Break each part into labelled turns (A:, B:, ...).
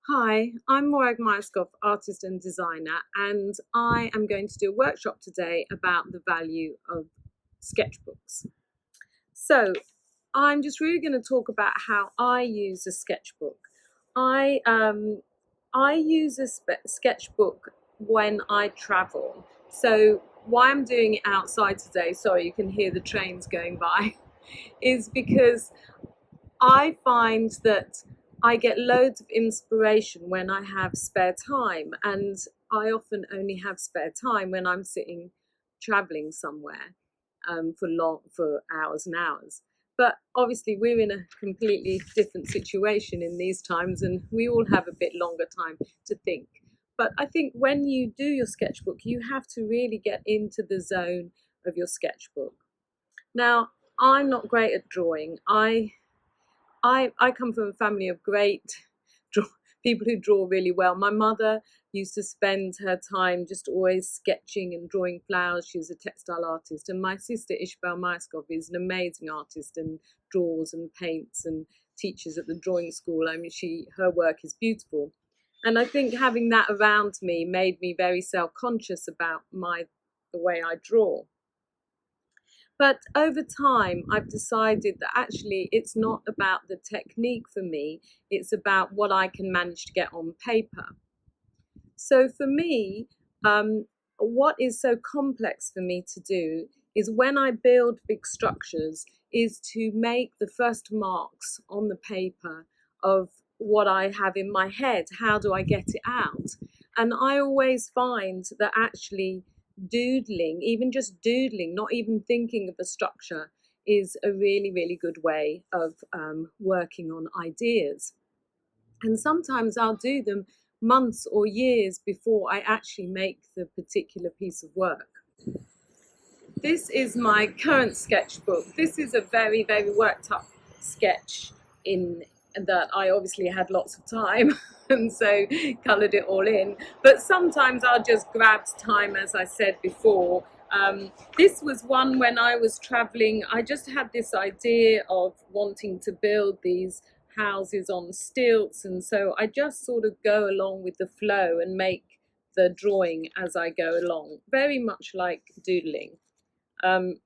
A: Hi, I'm Morag Myerscough, artist and designer, and I am going to do a workshop today about the value of sketchbooks. So, I'm just really going to talk about how I use a sketchbook. I I use a sketchbook when I travel. So, why I'm doing it outside today, sorry, you can hear the trains going by, is because I find that I get loads of inspiration when I have spare time, and I often only have spare time when I'm sitting traveling somewhere for hours and hours. But obviously, we're in a completely different situation in these times, and we all have a bit longer time to think. But I think when you do your sketchbook, you have to really get into the zone of your sketchbook. Now, I'm not great at drawing. I come from a family of great draw, people who draw really well. My mother used to spend her time just always sketching and drawing flowers. She was a textile artist. And my sister Ishbel Myerscough is an amazing artist and draws and paints and teaches at the drawing school. I mean, her work is beautiful. And I think having that around me made me very self-conscious about the way I draw. But over time, I've decided that actually it's not about the technique for me, it's about what I can manage to get on paper. So for me, what is so complex for me to do is when I build big structures, is to make the first marks on the paper of what I have in my head. How do I get it out? And I always find that actually doodling, even just doodling, not even thinking of a structure, is a really, really good way of working on ideas. And sometimes I'll do them months or years before I actually make the particular piece of work. This is my current sketchbook. This is a very, very worked up sketch in that I obviously had lots of time and so coloured it all in. But sometimes I'll just grab time, as I said before. This was one when I was travelling. I just had this idea of wanting to build these houses on stilts, and so I just sort of go along with the flow and make the drawing as I go along, very much like doodling. Um,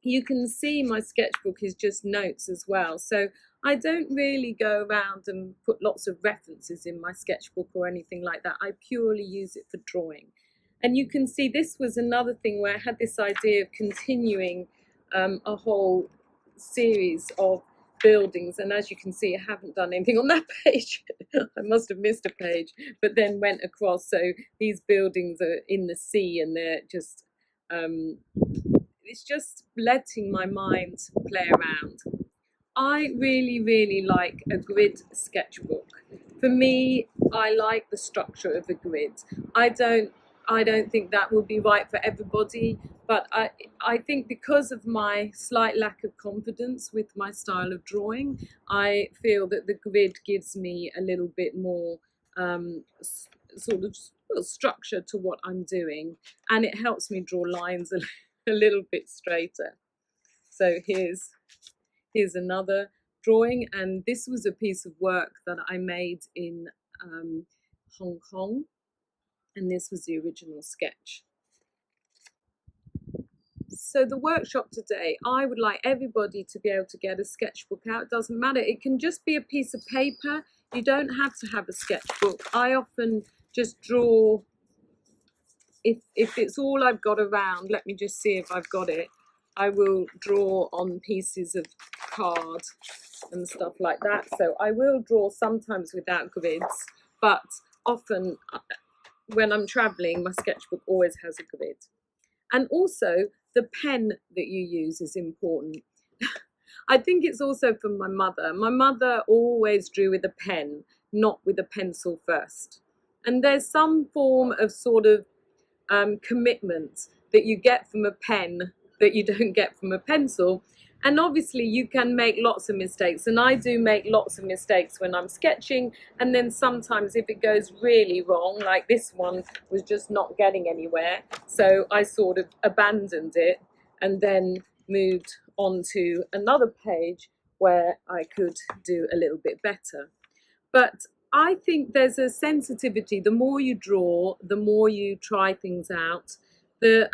A: you can see my sketchbook is just notes as well. So I don't really go around and put lots of references in my sketchbook or anything like that. I purely use it for drawing. And you can see this was another thing where I had this idea of continuing a whole series of buildings. And as you can see, I haven't done anything on that page. I must have missed a page, but then went across. So these buildings are in the sea and they're just it's just letting my mind play around. I really, really like a grid sketchbook. For me, I like the structure of a grid. I don't I don't think that will be right for everybody, but I think because of my slight lack of confidence with my style of drawing, I feel that the grid gives me a little bit more sort of structure to what I'm doing, and it helps me draw lines a little bit straighter. So here's another drawing, and this was a piece of work that I made in Hong Kong, and this was the original sketch. So the workshop today, I would like everybody to be able to get a sketchbook out. It doesn't matter, it can just be a piece of paper. You don't have to have a sketchbook. I often just draw, if it's all I've got around, let me just see if I've got it. I will draw on pieces of card and stuff like that. So I will draw sometimes without grids, but often when I'm traveling, my sketchbook always has a grid. And also, the pen that you use is important. I think it's also from my mother. My mother always drew with a pen, not with a pencil first. And there's some form of sort of commitment that you get from a pen that you don't get from a pencil. And obviously you can make lots of mistakes, and I do make lots of mistakes when I'm sketching, and then sometimes if it goes really wrong, like this one was just not getting anywhere, so I sort of abandoned it and then moved on to another page where I could do a little bit better. But I think there's a sensitivity. The more you draw, the more you try things out. The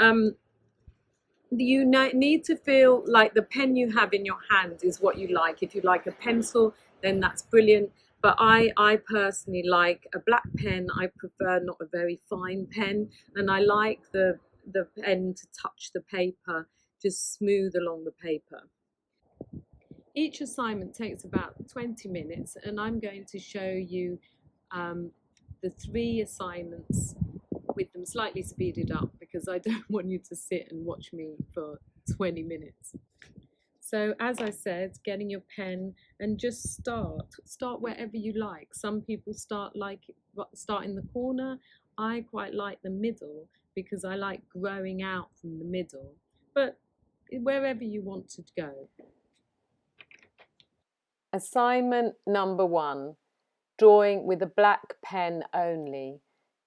A: you need to feel like the pen you have in your hand is what you like. If you like a pencil, then that's brilliant. But I personally like a black pen. I prefer not a very fine pen, and I like the pen to touch the paper, just smooth along the paper. Each assignment takes about 20 minutes, and I'm going to show you um, the three assignments with them slightly speeded up because I don't want you to sit and watch me for 20 minutes. So as I said, getting your pen and just start wherever you like. Some people start in the corner. I quite like the middle because I like growing out from the middle, but wherever you want to go. Assignment number 1, drawing with a black pen only.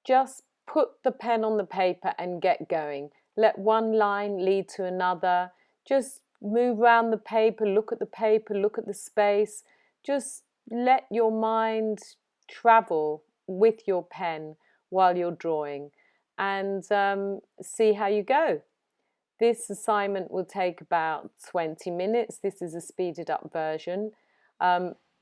A: Just put the pen on the paper and get going. Let one line lead to another. Just move around the paper, look at the paper, look at the space. Just let your mind travel with your pen while you're drawing and see how you go. This assignment will take about 20 minutes. This is a speeded up version.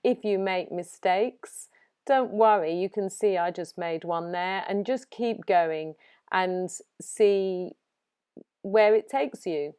A: If you make mistakes, don't worry. You can see I just made one there, and just keep going and see where it takes you.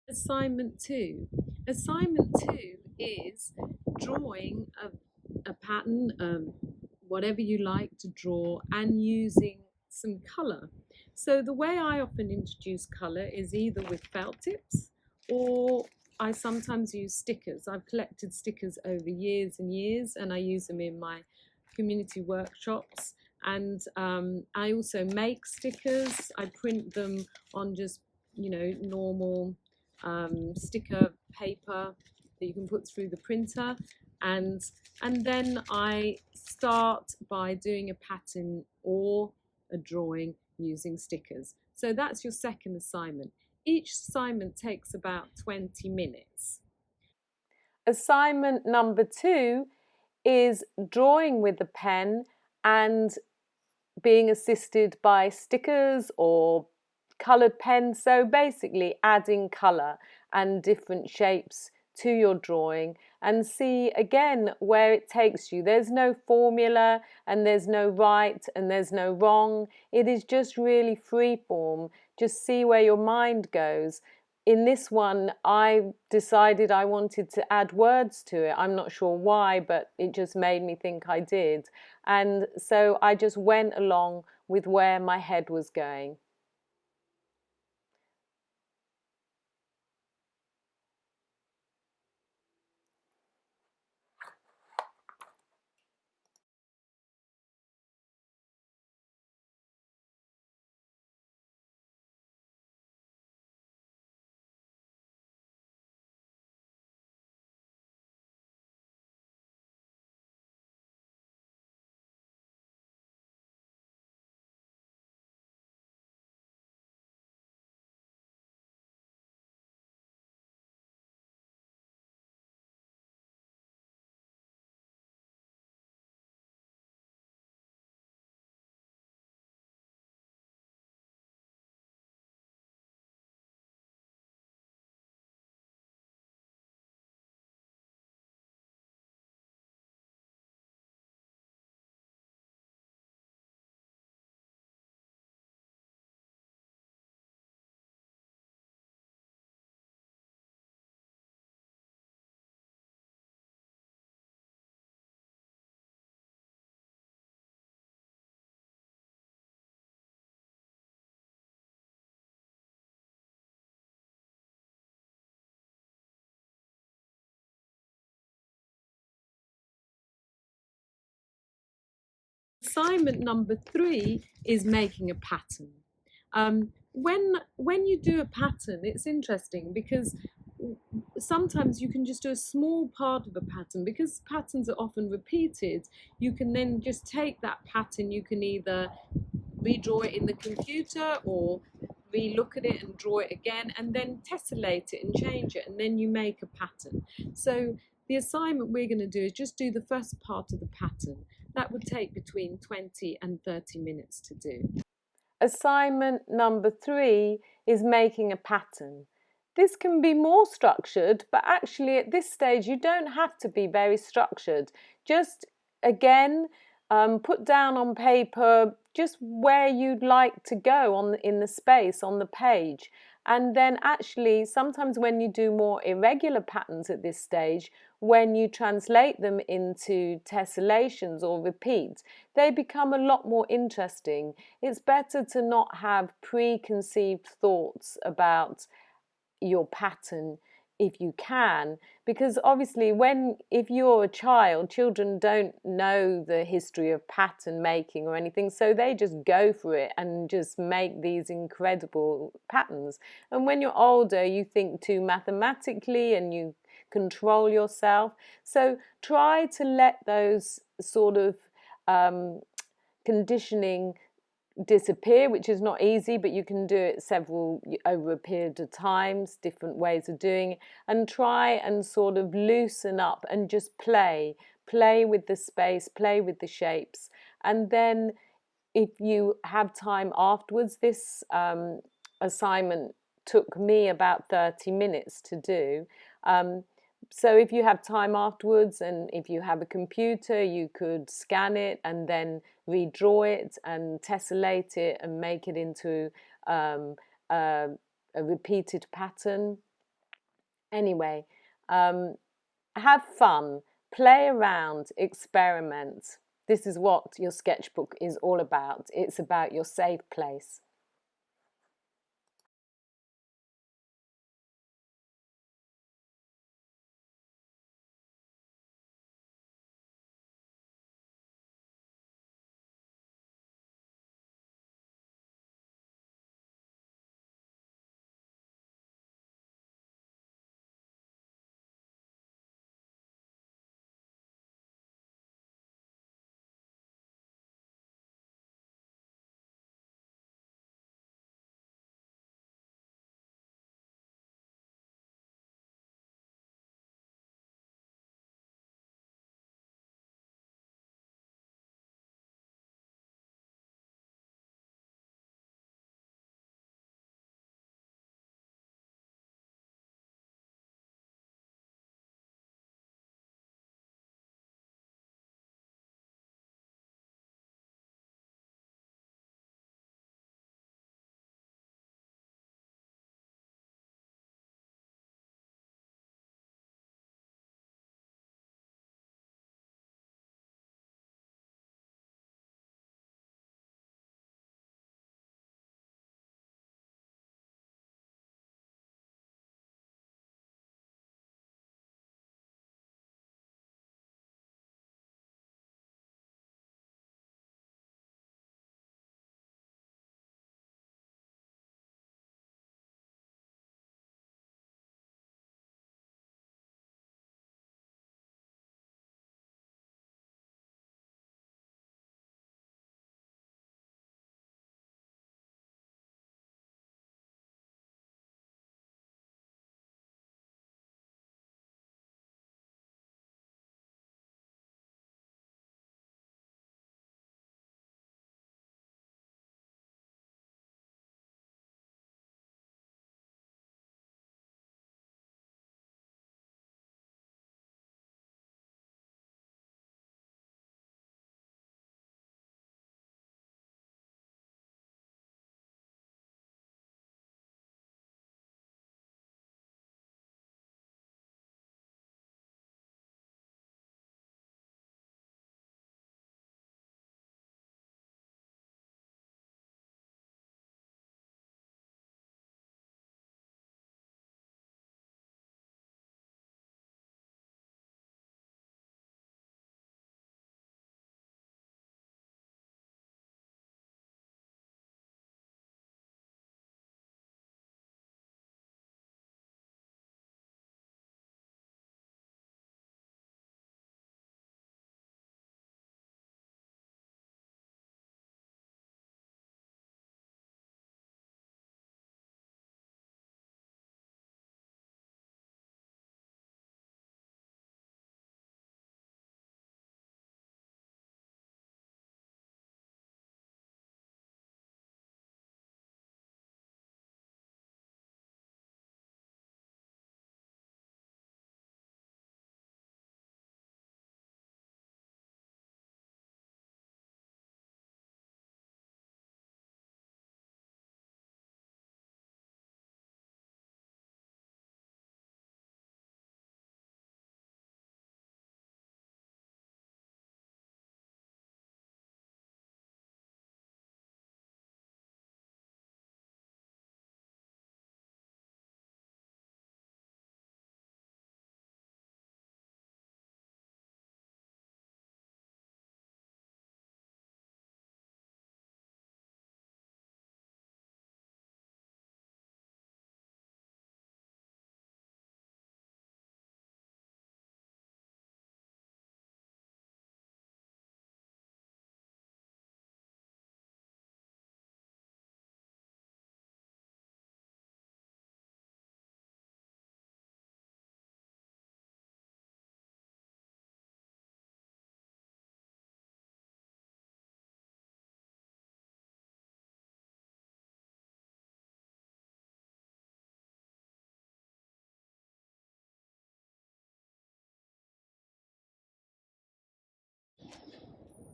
A: Assignment 2. Assignment 2 is drawing a pattern, whatever you like to draw, and using some colour. So the way I often introduce colour is either with felt tips, or I sometimes use stickers. I've collected stickers over years and years, and I use them in my community workshops. And I also make stickers. I print them on just normal sticker paper that you can put through the printer, and then I start by doing a pattern or a drawing using stickers. So that's your second assignment. Each assignment takes about 20 minutes. Assignment number 2 is drawing with the pen and being assisted by stickers or coloured pens. So basically adding colour and different shapes to your drawing, and see again where it takes you. There's no formula, and there's no right and there's no wrong. It is just really free form. Just see where your mind goes. In this one, I decided I wanted to add words to it. I'm not sure why, but it just made me think I did. And so I just went along with where my head was going. assignment number 3 is making a pattern. When you do a pattern, it's interesting because sometimes you can just do a small part of a pattern. Because patterns are often repeated, you can then just take that pattern. You can either redraw it in the computer or re-look at it and draw it again, and then tessellate it and change it, and then you make a pattern. So the assignment we're going to do is just do the first part of the pattern. That would take between 20 and 30 minutes to do. Assignment number 3 is making a pattern. This can be more structured, but actually at this stage you don't have to be very structured. Just again, put down on paper just where you'd like to go in the space on the page. And then actually sometimes when you do more irregular patterns at this stage, when you translate them into tessellations or repeats, they become a lot more interesting. It's better to not have preconceived thoughts about your pattern if you can, because obviously if you're a child, children don't know the history of pattern making or anything, so they just go for it and just make these incredible patterns. And when you're older, you think too mathematically and you control yourself. So try to let those sort of conditioning disappear, which is not easy, but you can do it over a period of times, different ways of doing it, and try and sort of loosen up and just play with the space, play with the shapes. And then if you have time afterwards, this assignment took me about 30 minutes to do. So if you have time afterwards, and if you have a computer, you could scan it and then redraw it and tessellate it and make it into a repeated pattern. Anyway, have fun, play around, experiment. This is what your sketchbook is all about. It's about your safe place.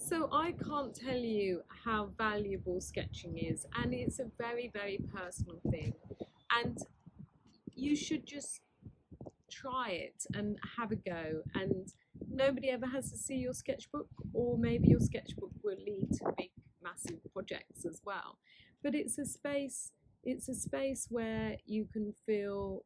A: So I can't tell you how valuable sketching is, and it's a very, very personal thing. And you should just try it and have a go. And nobody ever has to see your sketchbook, or maybe your sketchbook will lead to big, massive projects as well. But it's a space where you can feel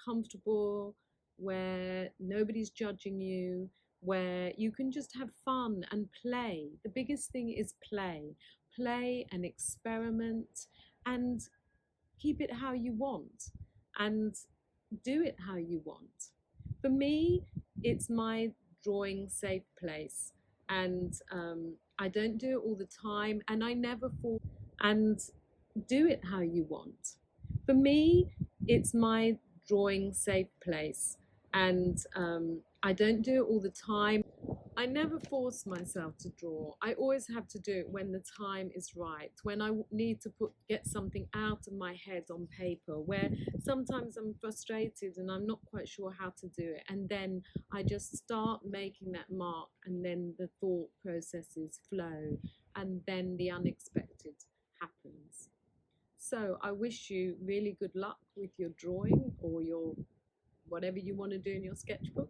A: comfortable, where nobody's judging you, where you can just have fun and play. The biggest thing is play and experiment, and keep it how you want, and do it how you want. For me, it's my drawing safe place, and I don't do it all the time, and I never fall. And do it how you want. For me, it's my drawing safe place, and I don't do it all the time. I never force myself to draw. I always have to do it when the time is right, when I need to get something out of my head on paper, where sometimes I'm frustrated and I'm not quite sure how to do it. And then I just start making that mark, and then the thought processes flow, and then the unexpected happens. So I wish you really good luck with your drawing, or your whatever you want to do in your sketchbook.